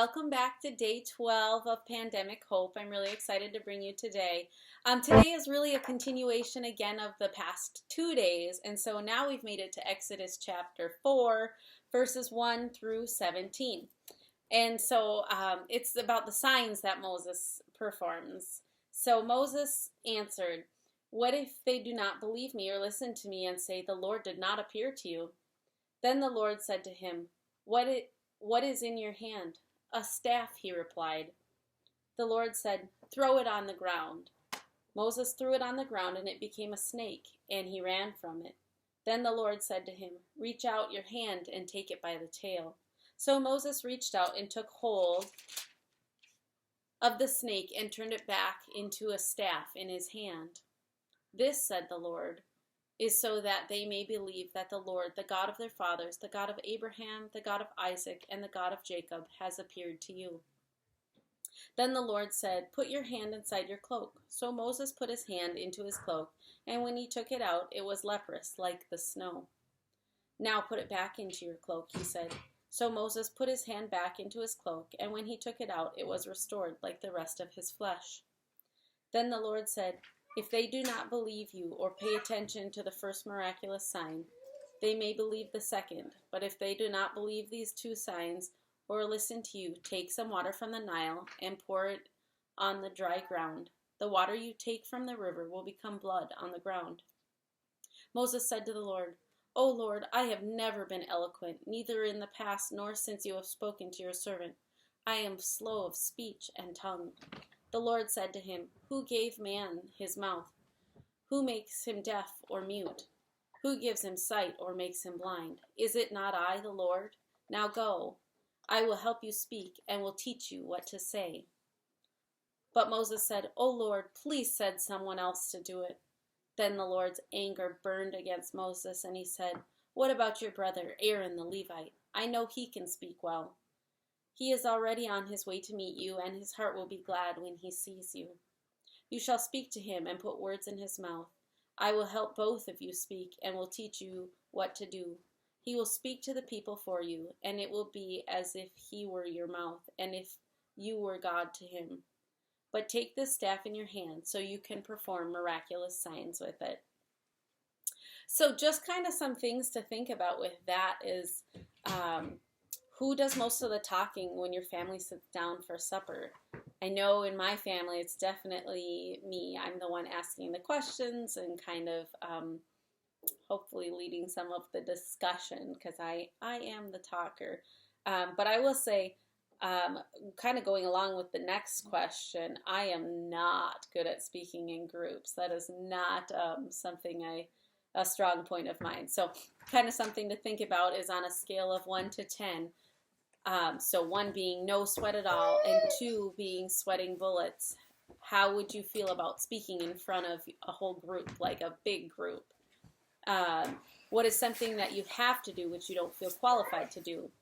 welcome back to day 12 of Pandemic Hope. I'm really excited to bring you today. Today is really a continuation again of the past 2 days, and so now we've made it to Exodus chapter 4, verses 1 through 17. And so it's about the signs that Moses performs. So Moses answered, "What if they do not believe me or listen to me and say, 'The Lord did not appear to you'?" Then the Lord said to him, What is in your hand?" "A staff," he replied. The Lord said, "Throw it on the ground." Moses threw it on the ground, and it became a snake, and he ran from it. Then the Lord said to him, "Reach out your hand and take it by the tail." So Moses reached out and took hold of the snake and turned it back into a staff in his hand. "This," said the Lord, "is so that they may believe that the Lord, the God of their fathers, the God of Abraham, the God of Isaac, and the God of Jacob, has appeared to you." Then the Lord said, "Put your hand inside your cloak." So Moses put his hand into his cloak, and when he took it out, it was leprous, like the snow. "Now put it back into your cloak," he said. So Moses put his hand back into his cloak, and when he took it out, it was restored like the rest of his flesh. Then the Lord said, "If they do not believe you or pay attention to the first miraculous sign, they may believe the second. But if they do not believe these two signs or listen to you, take some water from the Nile and pour it on the dry ground. The water you take from the river will become blood on the ground." Moses said to the Lord, "O Lord, I have never been eloquent, neither in the past nor since you have spoken to your servant. I am slow of speech and tongue." The Lord said to him, "Who gave man his mouth? Who makes him deaf or mute? Who gives him sight or makes him blind? Is it not I, the Lord? Now go. I will help you speak and will teach you what to say." But Moses said, "O Lord, please send someone else to do it." Then the Lord's anger burned against Moses, and he said, "What about your brother Aaron the Levite? I know he can speak well. He is already on his way to meet you, and his heart will be glad when he sees you. You shall speak to him and put words in his mouth. I will help both of you speak and will teach you what to do. He will speak to the people for you, and it will be as if he were your mouth, and if you were God to him. But take this staff in your hand so you can perform miraculous signs with it." So just kind of some things to think about with that is who does most of the talking when your family sits down for supper? I know in my family it's definitely me. I'm the one asking the questions and kind of hopefully leading some of the discussion because I am the talker. But I will say, kind of going along with the next question, I am not good at speaking in groups. That is not something a strong point of mine. So kind of something to think about is on a scale of 1 to 10. So 1 being no sweat at all, and 2 being sweating bullets. How would you feel about speaking in front of a whole group, like a big group? What is something that you have to do which you don't feel qualified to do?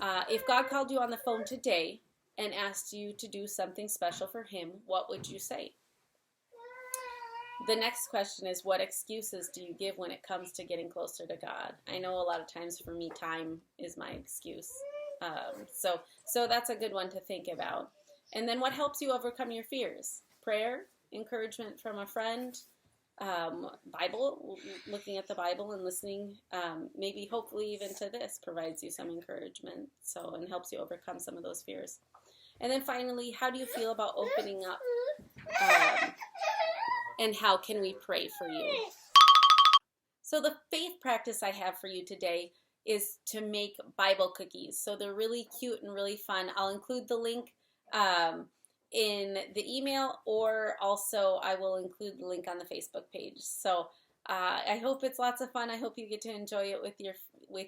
If God called you on the phone today and asked you to do something special for him, what would you say? The next question is, what excuses do you give when it comes to getting closer to God? I know a lot of times for me, time is my excuse. So that's a good one to think about. And then what helps you overcome your fears? Prayer, encouragement from a friend, Bible, looking at the Bible and listening, maybe hopefully even to this provides you some encouragement, and helps you overcome some of those fears. And then finally, how do you feel about opening up, and how can we pray for you? So the faith practice I have for you today is to make Bible cookies. So they're really cute and really fun. I'll include the link in the email, or also I will include the link on the Facebook page. So I hope it's lots of fun. I hope you get to enjoy it with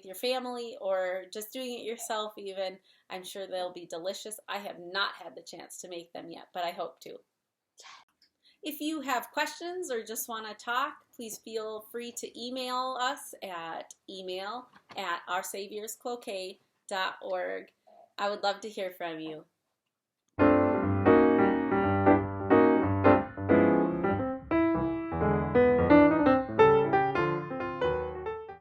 your family, or just doing it yourself even. I'm sure they'll be delicious. I have not had the chance to make them yet, but I hope to. If you have questions or just want to talk, please feel free to email us at email@oursaviorscloquet.org. I would love to hear from you.